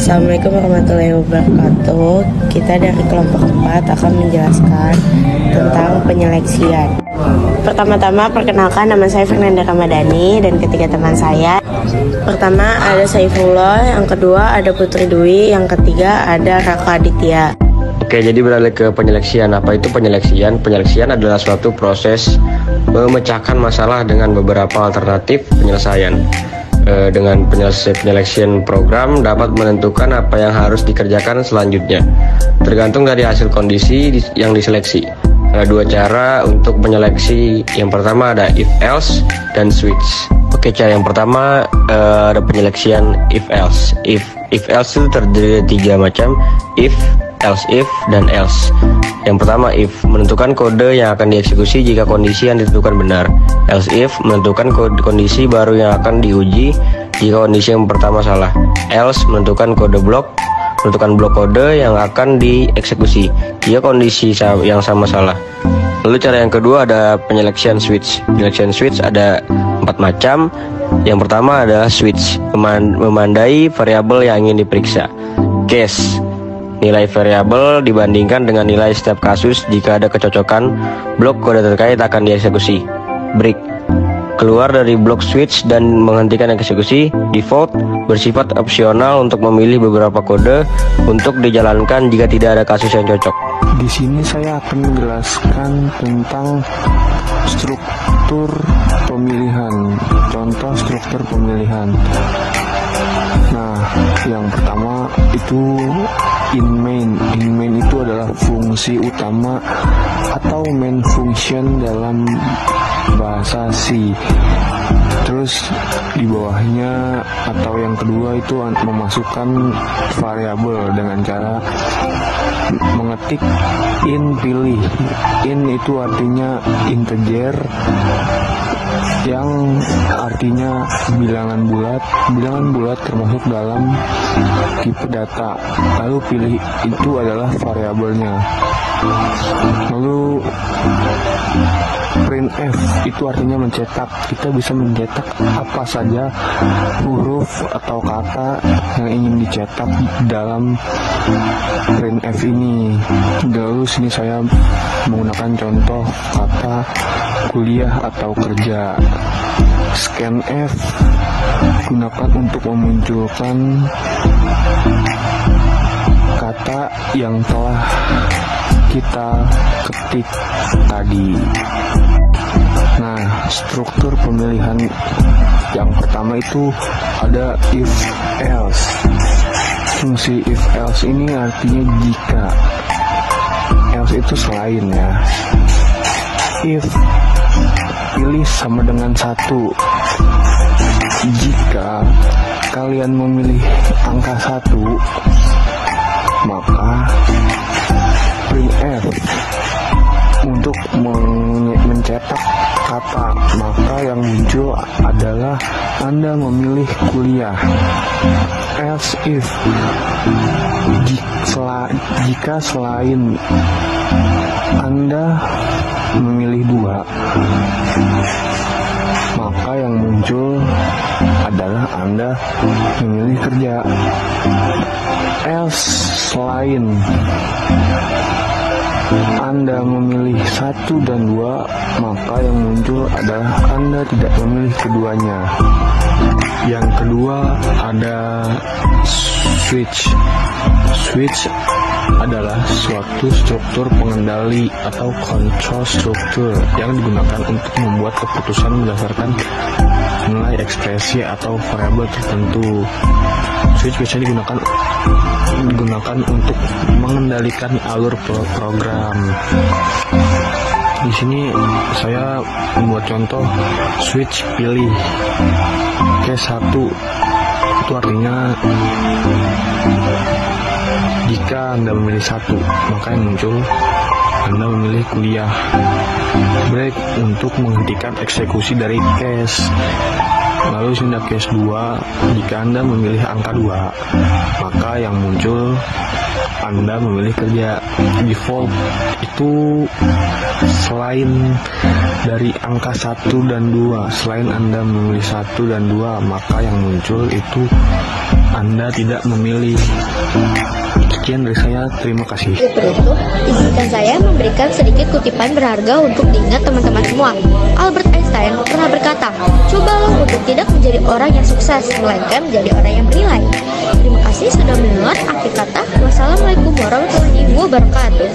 Assalamualaikum warahmatullahi wabarakatuh. Kita dari kelompok 4 akan menjelaskan tentang penyeleksian. Pertama-tama perkenalkan, nama saya Fernanda Ramadhani dan ketiga teman saya. Pertama ada Saifullah, yang kedua ada Putri Dwi, yang ketiga ada Raka Aditya. Oke, jadi beralih ke penyeleksian. Apa itu penyeleksian? Penyeleksian adalah suatu proses memecahkan masalah dengan beberapa alternatif penyelesaian. Dengan penyeleksian program dapat menentukan apa yang harus dikerjakan selanjutnya, tergantung dari hasil kondisi yang diseleksi. Ada dua cara untuk menyeleksi. Yang pertama ada if else dan switch. Oke, cara yang pertama ada penyeleksian if else. If else itu terdiri dari 3 macam: if, else if, dan else. Yang pertama if, menentukan kode yang akan dieksekusi jika kondisi yang ditentukan benar. Else if, menentukan kondisi baru yang akan diuji jika kondisi yang pertama salah. Else, menentukan kode blok, menentukan blok kode yang akan dieksekusi jika kondisi yang sama salah. Lalu cara yang kedua ada penyeleksian switch. Penyeleksian switch ada 4 macam. Yang pertama adalah switch, memandai variabel yang ingin diperiksa. Case, nilai variabel dibandingkan dengan nilai setiap kasus. Jika ada kecocokan, blok kode terkait akan dieksekusi. Break, keluar dari blok switch dan menghentikan eksekusi. Default, bersifat opsional untuk memilih beberapa kode untuk dijalankan jika tidak ada kasus yang cocok. Di sini saya akan menjelaskan tentang struktur pemilihan. Contoh struktur pemilihan. Nah, yang pertama itu in main. In main itu adalah fungsi utama atau main function dalam bahasa C. Terus di bawahnya atau yang kedua itu memasukkan variabel dengan cara mengetik in pilih. In itu artinya integer, yang artinya bilangan bulat. Bilangan bulat termasuk dalam tipe data. Lalu pilih itu adalah variabelnya. Lalu printf itu artinya mencetak. Kita bisa mencetak apa saja huruf atau kata yang ingin dicetak dalam printf ini. Lalu sini saya menggunakan contoh kata kuliah atau kerja. Scanf gunakan untuk memunculkan kata yang telah kita ketik tadi. Nah, struktur pemilihan yang pertama itu ada if else. Fungsi if else ini artinya jika. Else itu selain ya. If pilih sama dengan 1. Jika kalian memilih angka 1, maka printf untuk mencetak kata, maka yang muncul adalah Anda memilih kuliah. Else if, jika selain Anda memilih 2, maka yang muncul adalah Anda memilih kerja. Else selain Anda memilih 1 dan 2, maka yang muncul adalah Anda tidak memilih keduanya. Yang kedua ada switch. Switch adalah suatu struktur pengendali atau control struktur yang digunakan untuk membuat keputusan berdasarkan nilai ekspresi atau variabel tertentu. Switch biasanya digunakan untuk mengendalikan alur program. Di sini saya membuat contoh switch pilih. Case 1 itu artinya jika Anda memilih 1, maka yang muncul Anda memilih kuliah. Break untuk menghentikan eksekusi dari case. Lalu sini ada case 2, jika Anda memilih angka 2, maka yang muncul Anda memilih kerja. Default itu selain dari angka 1 dan 2, selain Anda memilih 1 dan 2, maka yang muncul itu Anda tidak memilih. Sekian dari saya, terima kasih. Penutup, izinkan saya memberikan sedikit kutipan berharga untuk diingat teman-teman semua. Albert Einstein pernah berkata, cobalah untuk tidak menjadi orang yang sukses, melainkan menjadi orang yang bernilai. Terima kasih sudah mendengar. Akhir kata, wassalamualaikum warahmatullahi wabarakatuh.